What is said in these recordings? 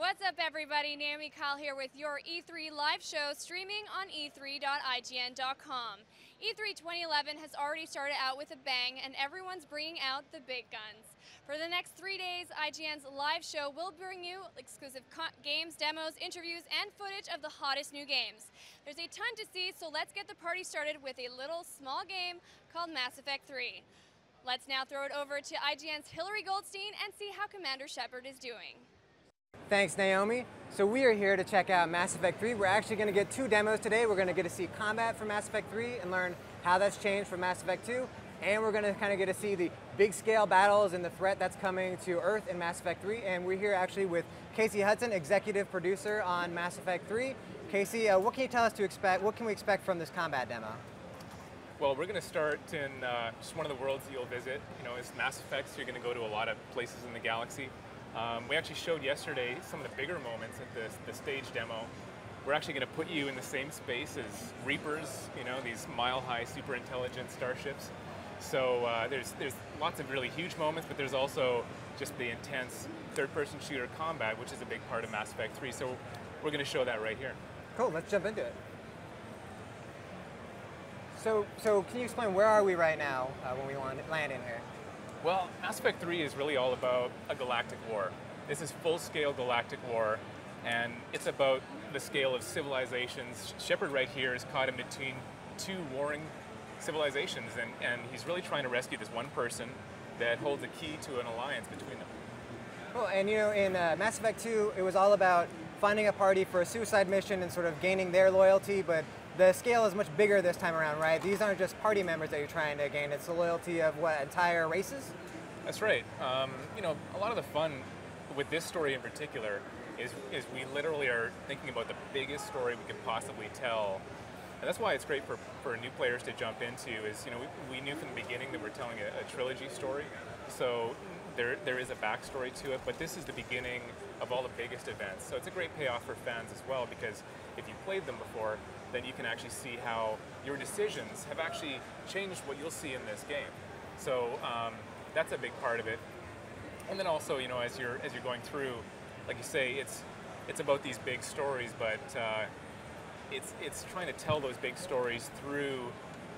What's up, everybody? Naomi Kyle here with your E3 live show streaming on e3.ign.com. E3 2011 has already started out with a bang, and everyone's bringing out the big guns. For the next 3 days, IGN's live show will bring you exclusive games, demos, interviews, and footage of the hottest new games. There's a ton to see, so let's get the party started with a little small game called Mass Effect 3. Let's now throw it over to IGN's Hillary Goldstein and see how Commander Shepard is doing. Thanks, Naomi. So we are here to check out Mass Effect 3. We're actually going to get 2 demos today. We're going to get to see combat for Mass Effect 3 and learn how that's changed from Mass Effect 2. And we're going to kind of get to see the big scale battles and the threat that's coming to Earth in Mass Effect 3. And we're here actually with Casey Hudson, executive producer on Mass Effect 3. Casey, what can you tell us to expect? What can we expect from this combat demo? Well, we're going to start in just one of the worlds you'll visit. You know, it's Mass Effect, so you're going to go to a lot of places in the galaxy. We actually showed yesterday some of the bigger moments at the stage demo. We're actually going to put you in the same space as Reapers, you know, these mile-high, super intelligent starships. So there's lots of really huge moments, but there's also just the intense third-person shooter combat, which is a big part of Mass Effect 3. So we're going to show that right here. Cool, let's jump into it. So can you explain where are we right now when we land in here? Well, Mass Effect 3 is really all about a galactic war. This is full-scale galactic war, and it's about the scale of civilizations. Shepard right here is caught in between 2 warring civilizations, and he's really trying to rescue this one person that holds a key to an alliance between them. Well, and you know, in Mass Effect 2, it was all about finding a party for a suicide mission and sort of gaining their loyalty, but the scale is much bigger this time around, right? These aren't just party members that you're trying to gain, it's the loyalty of what, entire races? That's right. You know, a lot of the fun with this story in particular is we literally are thinking about the biggest story we could possibly tell. And that's why it's great for new players to jump into is, you know, we knew from the beginning that we're telling a trilogy story. So there is a backstory to it, but this is the beginning of all the biggest events. So it's a great payoff for fans as well, because if you've played them before, then you can actually see how your decisions have actually changed what you'll see in this game. So that's a big part of it. And then also, you know, as you're going through, like you say, it's about these big stories, but it's trying to tell those big stories through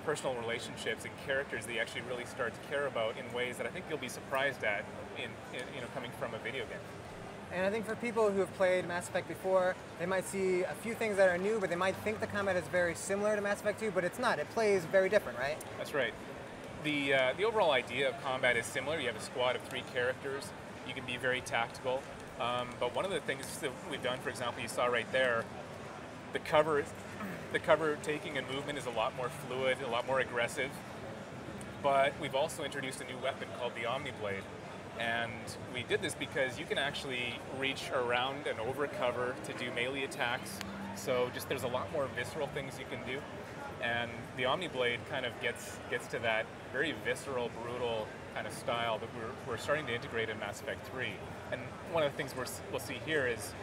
personal relationships and characters that you actually really start to care about in ways that I think you'll be surprised at in you know, coming from a video game. And I think for people who have played Mass Effect before, they might see a few things that are new, but they might think the combat is very similar to Mass Effect 2, but it's not. It plays very different, right? That's right. The overall idea of combat is similar. You have a squad of 3 characters. You can be very tactical. But one of the things that we've done, for example, you saw right there, the cover taking and movement is a lot more fluid, a lot more aggressive. But we've also introduced a new weapon called the Omniblade. And we did this because you can actually reach around and over cover to do melee attacks. So just there's a lot more visceral things you can do. And the Omniblade kind of gets to that very visceral, brutal kind of style that we're starting to integrate in Mass Effect 3. And one of the things we'll see here is,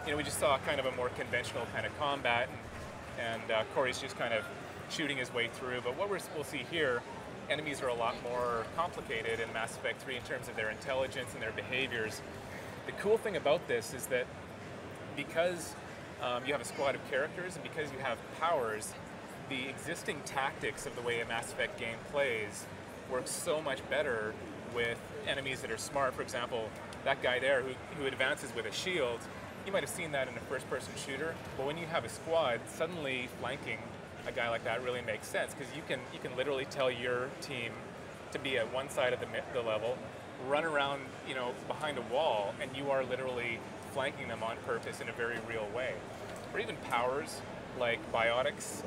you know, we just saw kind of a more conventional kind of combat, and Corey's just kind of shooting his way through. But what we'll see here, enemies are a lot more complicated in Mass Effect 3 in terms of their intelligence and their behaviors. The cool thing about this is that because you have a squad of characters and because you have powers, the existing tactics of the way a Mass Effect game plays works so much better with enemies that are smart. For example, that guy there who advances with a shield, you might have seen that in a first-person shooter, but when you have a squad, suddenly flanking a guy like that really makes sense, because you can literally tell your team to be at one side of the level, run around, you know, behind a wall, and you are literally flanking them on purpose in a very real way. Or even powers like biotics.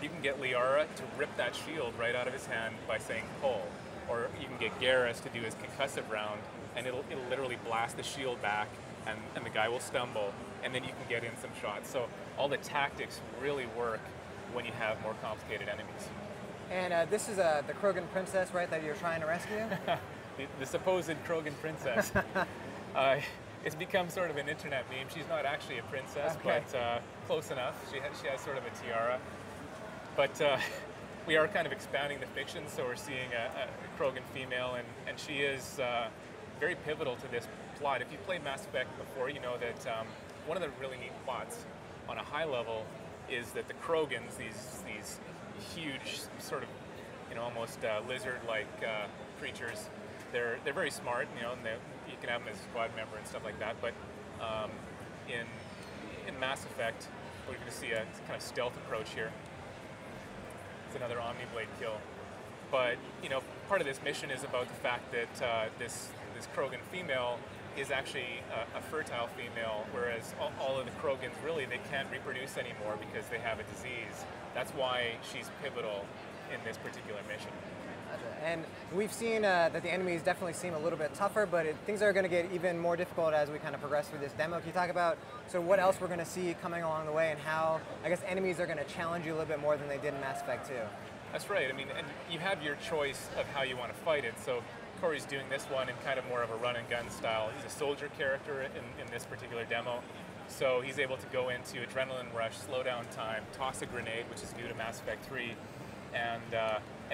You can get Liara to rip that shield right out of his hand by saying pull, or you can get Garrus to do his concussive round, and it'll literally blast the shield back, and the guy will stumble, and then you can get in some shots. So all the tactics really work when you have more complicated enemies. And this is the Krogan princess, right, that you're trying to rescue? the supposed Krogan princess. It's become sort of an internet meme. She's not actually a princess, okay, but close enough. She has sort of a tiara. But we are kind of expanding the fiction, so we're seeing a Krogan female, and she is very pivotal to plot. If you played Mass Effect before, you know that one of the really neat plots on a high level is that the Krogans, these huge sort of, almost lizard-like creatures, they're very smart, and you can have them as a squad member and stuff like that. But in Mass Effect, we're going to see a kind of stealth approach here. It's another Omniblade kill. But part of this mission is about the fact that this Krogan female is actually a fertile female, whereas all of the Krogans really they can't reproduce anymore because they have a disease. That's why she's pivotal in this particular mission. And we've seen that the enemies definitely seem a little bit tougher, but things are going to get even more difficult as we kind of progress through this demo. Can you talk about what else we're going to see coming along the way and how, I guess, enemies are going to challenge you a little bit more than they did in Mass Effect 2? That's right. I mean, and you have your choice of how you want to fight it. So Corey's doing this one in kind of more of a run and gun style. He's a soldier character in this particular demo. So he's able to go into adrenaline rush, slow down time, toss a grenade, which is new to Mass Effect 3, and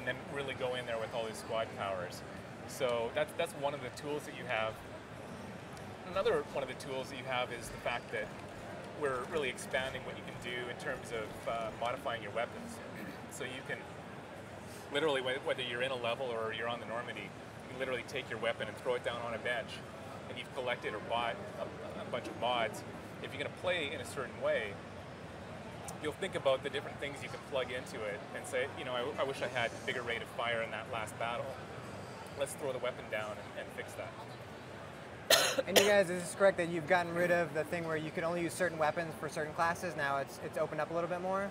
then really go in there with all his squad powers. So that's one of the tools that you have. Another one of the tools that you have is the fact that we're really expanding what you can do in terms of modifying your weapons. So you can literally, whether you're in a level or you're on the Normandy, you can literally take your weapon and throw it down on a bench, and you've collected or bought a bunch of mods. If you're going to play in a certain way, you'll think about the different things you can plug into it and say, I wish I had bigger rate of fire in that last battle. Let's throw the weapon down and fix that. And you guys, is this correct that you've gotten rid of the thing where you could only use certain weapons for certain classes? Now it's opened up a little bit more?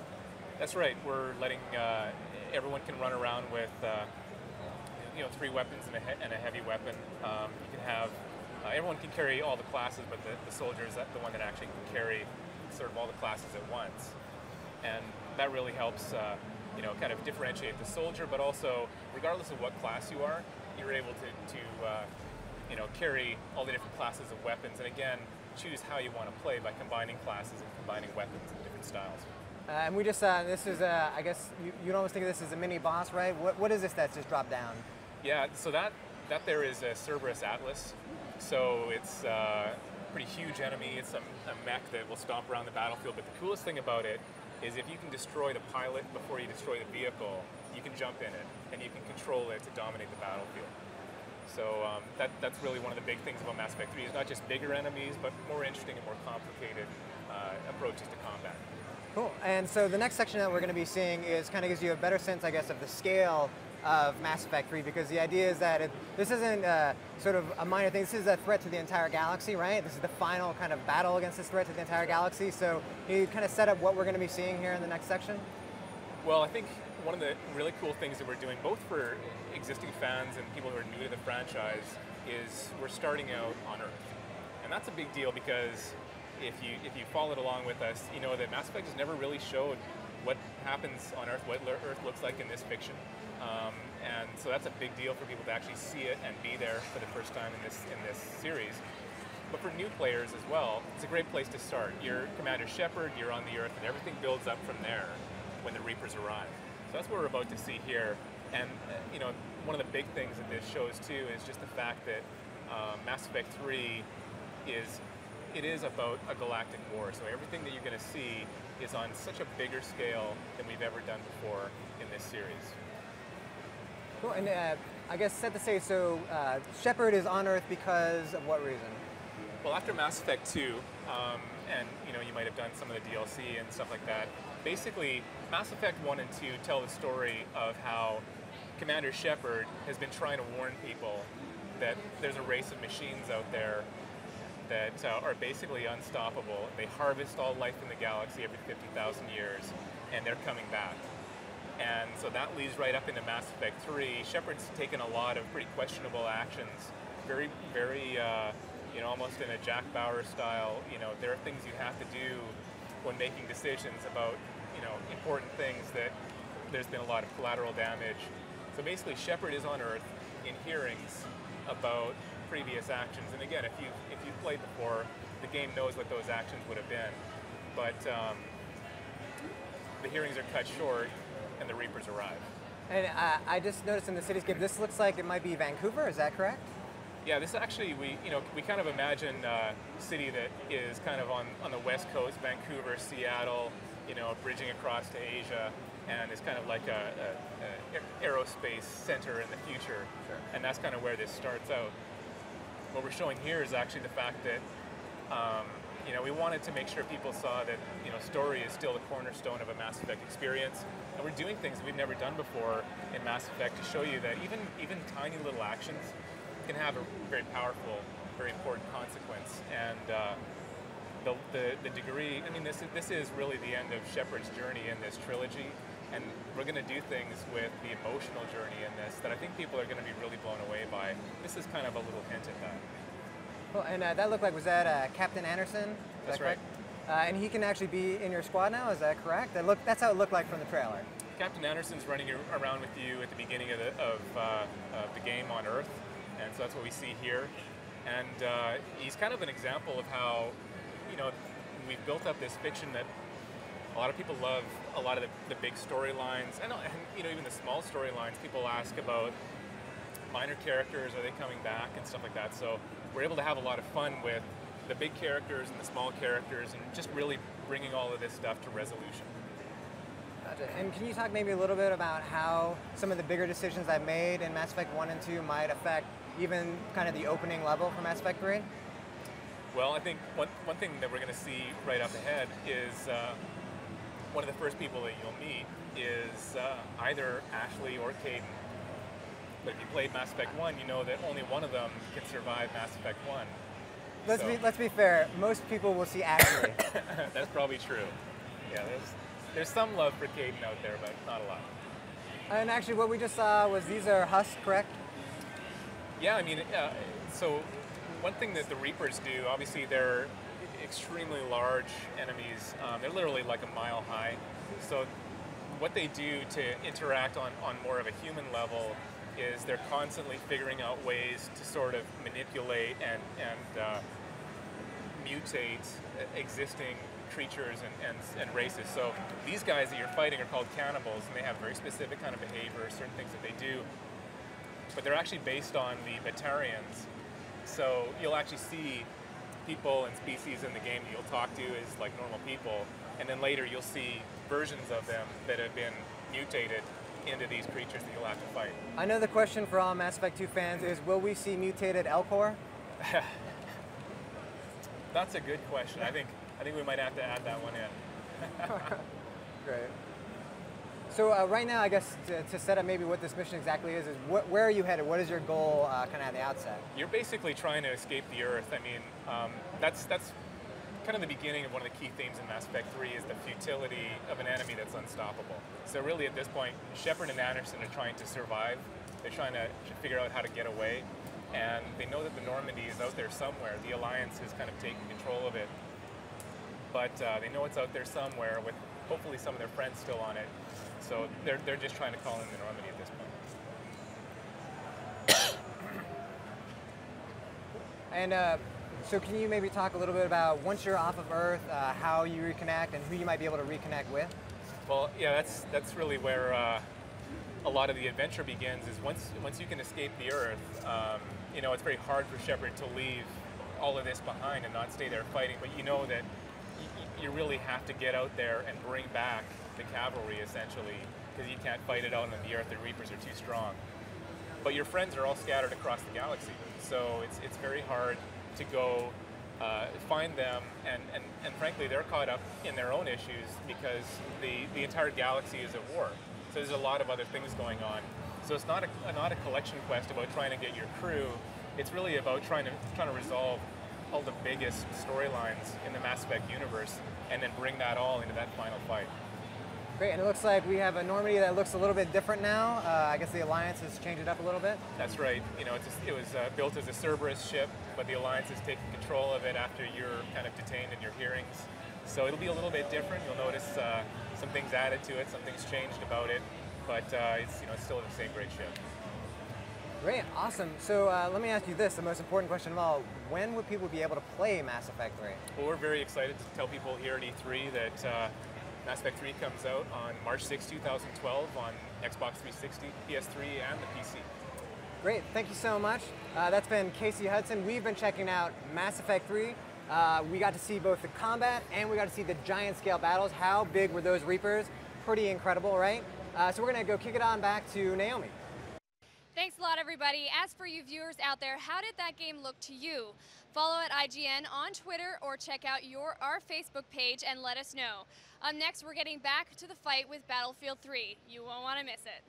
That's right. We're letting everyone can run around with 3 weapons and a heavy weapon. You can have everyone can carry all the classes, but the soldier is the one that actually can carry sort of all the classes at once, and that really helps kind of differentiate the soldier. But also, regardless of what class you are, you're able to carry all the different classes of weapons, and again, choose how you want to play by combining classes and combining weapons in different styles. And we just this is I guess you'd almost think of this as a mini boss, right? What is this that's just dropped down? Yeah, so that there is a Cerberus Atlas. So it's a pretty huge enemy. It's a mech that will stomp around the battlefield. But the coolest thing about it is if you can destroy the pilot before you destroy the vehicle, you can jump in it and you can control it to dominate the battlefield. So that's really one of the big things about Mass Effect 3 is not just bigger enemies, but more interesting and more complicated approaches to combat. Cool. And so the next section that we're going to be seeing is kind of gives you a better sense, I guess, of the scale of Mass Effect 3, because the idea is that this isn't sort of a minor thing. This is a threat to the entire galaxy, right? This is the final kind of battle against this threat to the entire galaxy. So you kind of set up what we're going to be seeing here in the next section? Well, I think one of the really cool things that we're doing, both for existing fans and people who are new to the franchise, is we're starting out on Earth. And that's a big deal because if you followed along with us, you know that Mass Effect has never really showed what happens on Earth, what Earth looks like in this fiction. And so that's a big deal for people to actually see it and be there for the first time in this series. But for new players as well, it's a great place to start. You're Commander Shepard, you're on the Earth, and everything builds up from there when the Reapers arrive. So that's what we're about to see here. And one of the big things that this shows too is just the fact that Mass Effect 3 is about a galactic war. So everything that you're going to see is on such a bigger scale than we've ever done before in this series. Cool. And I guess set the stage. So Shepard is on Earth because of what reason? Well, after Mass Effect 2, and you might have done some of the DLC and stuff like that. Basically, Mass Effect 1 and 2 tell the story of how Commander Shepard has been trying to warn people that there's a race of machines out there that are basically unstoppable. They harvest all life in the galaxy every 50,000 years, and they're coming back. And so that leads right up into Mass Effect 3. Shepard's taken a lot of pretty questionable actions, very, very, almost in a Jack Bauer style. There are things you have to do when making decisions about, important things that there's been a lot of collateral damage. So basically, Shepard is on Earth in hearings about previous actions. And again, if you've played before, the game knows what those actions would have been. But the hearings are cut short, and the Reapers arrive. And I just noticed in the cityscape, this looks like it might be Vancouver. Is that correct? Yeah, this actually, we kind of imagine a city that is kind of on the west coast, Vancouver, Seattle, bridging across to Asia, and it's kind of like a aerospace center in the future. Sure. And that's kind of where this starts out. What we're showing here is actually the fact that, we wanted to make sure people saw that, story is still the cornerstone of a Mass Effect experience, and we're doing things we've never done before in Mass Effect to show you that even tiny little actions can have a very powerful, very important consequence. And the degree, this is really the end of Shepard's journey in this trilogy, and we're going to do things with the emotional journey in this that I think people are going to be really blown away by. This is kind of a little hint at that. Well, and that looked like, was that Captain Anderson? Is That's that right. And he can actually be in your squad now, is that correct? That's how it looked like from the trailer. Captain Anderson's running around with you at the beginning of the game on Earth, and so that's what we see here. And he's kind of an example of how, we've built up this fiction that a lot of people love, a lot of the big storylines, and even the small storylines. People ask about minor characters, are they coming back, and stuff like that. So we're able to have a lot of fun with the big characters and the small characters, and just really bringing all of this stuff to resolution. Gotcha. And can you talk maybe a little bit about how some of the bigger decisions I've made in Mass Effect 1 and 2 might affect even kind of the opening level for Mass Effect 3? Well, I think one thing that we're going to see right up ahead is one of the first people that you'll meet is either Ashley or Kaidan. But if you played Mass Effect 1, you know that only one of them can survive Mass Effect 1. Let's be fair, most people will see Ashley. That's probably true. Yeah, there's some love for Kaidan out there, but not a lot. And actually what we just saw was these are husks, correct? Yeah, so one thing that the Reapers do, obviously they're extremely large enemies. They're literally like a mile high. So what they do to interact on more of a human level is they're constantly figuring out ways to sort of manipulate and mutate existing creatures and races. So these guys that you're fighting are called cannibals, and they have very specific kind of behavior, certain things that they do. But they're actually based on the Batarians. So you'll actually see people and species in the game that you'll talk to as like normal people, and then later you'll see versions of them that have been mutated into these creatures that you'll have to fight. I know the question for all Mass Effect 2 fans is, will we see mutated Elcor? That's a good question. I think we might have to add that one in. Great. So right now, I guess to set up maybe what this mission exactly is where are you headed? What is your goal kind of at the outset? You're basically trying to escape the Earth. That's kind of the beginning of one of the key themes in Mass Effect 3 is the futility of an enemy that's unstoppable. So really at this point, Shepard and Anderson are trying to survive. They're trying to figure out how to get away. And they know that the Normandy is out there somewhere. The Alliance has kind of taken control of it. But they know it's out there somewhere with hopefully some of their friends still on it. So they're just trying to call in the Normandy at this point. And so can you maybe talk a little bit about, once you're off of Earth, how you reconnect and who you might be able to reconnect with? Well, yeah, that's really where a lot of the adventure begins, is once you can escape the Earth, it's very hard for Shepard to leave all of this behind and not stay there fighting, but you know that you really have to get out there and bring back the cavalry, essentially, because you can't fight it out on the Earth. The Reapers are too strong. But your friends are all scattered across the galaxy, so it's very hard to go find them, and frankly, they're caught up in their own issues because the entire galaxy is at war. So there's a lot of other things going on. So it's not a collection quest about trying to get your crew. It's really about trying to resolve all the biggest storylines in the Mass Effect universe, and then bring that all into that final fight. Great, and it looks like we have a Normandy that looks a little bit different now. I guess the Alliance has changed it up a little bit. That's right. It was built as a Cerberus ship, but the Alliance has taken control of it after you're kind of detained in your hearings. So it'll be a little bit different. You'll notice some things added to it, some things changed about it, but it's still the same great ship. Great, awesome. So let me ask you this, the most important question of all. When would people be able to play Mass Effect 3? Well, we're very excited to tell people here at E3 that Mass Effect 3 comes out on March 6, 2012 on Xbox 360, PS3, and the PC. Great, thank you so much. That's been Casey Hudson. We've been checking out Mass Effect 3. We got to see both the combat and we got to see the giant scale battles. How big were those Reapers? Pretty incredible, right? So we're gonna go kick it on back to Naomi. Thanks a lot, everybody. As for you viewers out there, how did that game look to you? Follow at IGN on Twitter or check out our Facebook page and let us know. Next, we're getting back to the fight with Battlefield 3. You won't want to miss it.